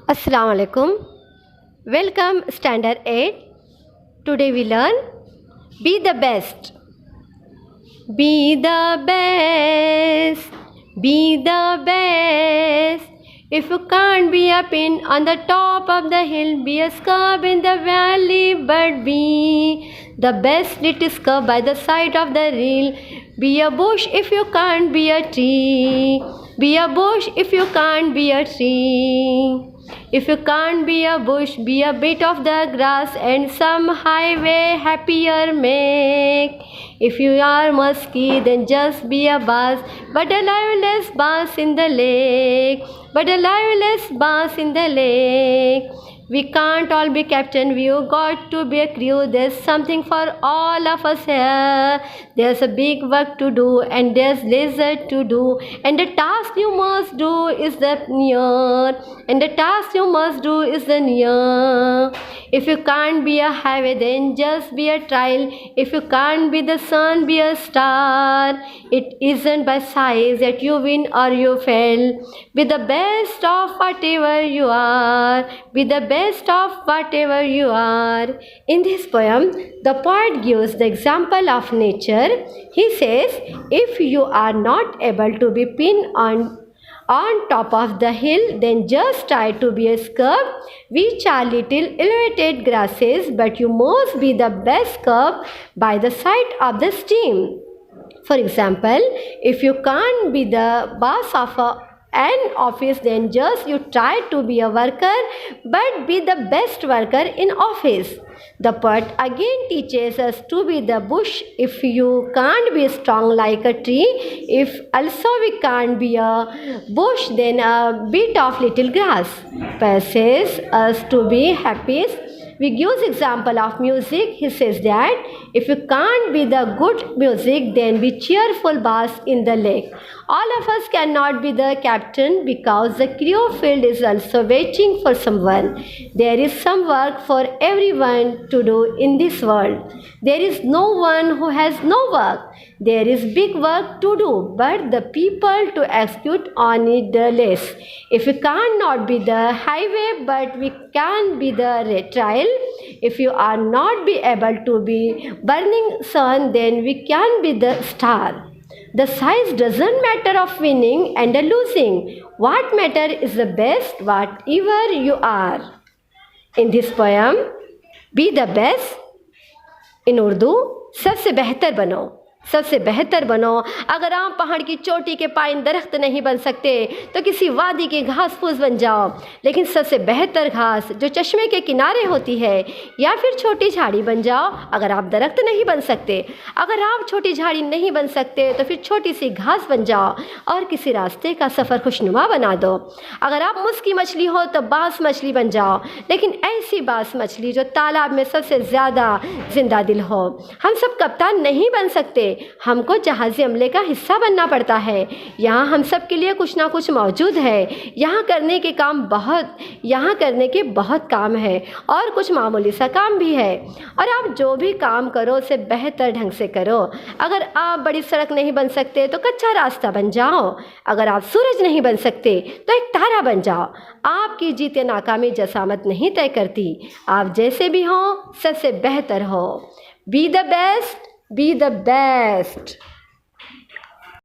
Assalamu alaikum. Welcome standard 8. Today we learn be the best. Be the best. Be the best. If you can't be a pin on the top of the hill, be a scrub in the valley, but be the best little scrub by the side of the hill. Be a bush if you can't be a tree. Be a bush if you can't be a tree. If you can't be a bush, be a bit of the grass and some highway happier make. If you are musky, then just be a bass, but a liveless bass in the lake. But a liveless bass in the lake. We can't all be captain, we got to be a crew. There's something for all of us here. There's a big work to do and there's leisure to do. And the task you must do is the near. And the task you must do is the near. If you can't be a highway, then just be a trail. If you can't be the sun, be a star. It isn't by size that you win or you fail. Be the best of whatever you are. Be the best of whatever you are. In this poem, the poet gives the example of nature. He says, if you are not able to be pinned on top of the hill, then just try to be a scrub, which are little elevated grasses, but you must be the best scrub by the side of the stream. For example, if you can't be the boss of an office, then just you try to be a worker, but be the best worker in office. The poet again teaches us to be the bush if you can't be strong like a tree. If also we can't be a bush, then a bit of little grass. Poet says us to be happy. We gives example of music. He says that if you can't be the good music, then be cheerful bass in the lake. All of us cannot be the captain because the crew field is also waiting for someone. There is some work for everyone to do in this world. There is no one who has no work. There is big work to do, but the people to execute on it the less. If we cannot be the highway, but we can be the trail. If you are not be able to be burning sun, then we can be the star. The size doesn't matter of winning and losing. What matter is the best whatever you are. In this poem, be the best. In Urdu, सबसे बेहतर बनो. सबसे बेहतर बनो. अगर आप पहाड़ की चोटी के पाइन दरख्त नहीं बन सकते तो किसी वादी के घास फूस बन जाओ. लेकिन सबसे बेहतर घास जो चश्मे के किनारे होती है, या फिर छोटी झाड़ी बन जाओ. अगर आप दरख्त नहीं बन सकते, अगर आप छोटी झाड़ी नहीं बन सकते तो फिर छोटी सी घास बन जाओ और किसी रास्ते का सफ़र खुशनुमा बना दो. अगर आप मुस्की मछली हो तो बांस मछली बन जाओ, लेकिन ऐसी बांस मछली जो तालाब में सबसे ज़्यादा जिंदा दिल हो. हम सब कप्तान नहीं बन सकते, हमको जहाज़े अमले का हिस्सा बनना पड़ता है. यहाँ हम सब के लिए कुछ ना कुछ मौजूद है. यहाँ करने के बहुत काम है और कुछ मामूली सा काम भी है. और आप जो भी काम करो उसे बेहतर ढंग से करो. अगर आप बड़ी सड़क नहीं बन सकते तो कच्चा रास्ता बन जाओ. अगर आप सूरज नहीं बन सकते तो एक तारा बन जाओ. आपकी जीत या नाकामी जसामत नहीं तय करती. आप जैसे भी हो सबसे बेहतर हो. Be the best. Be the best.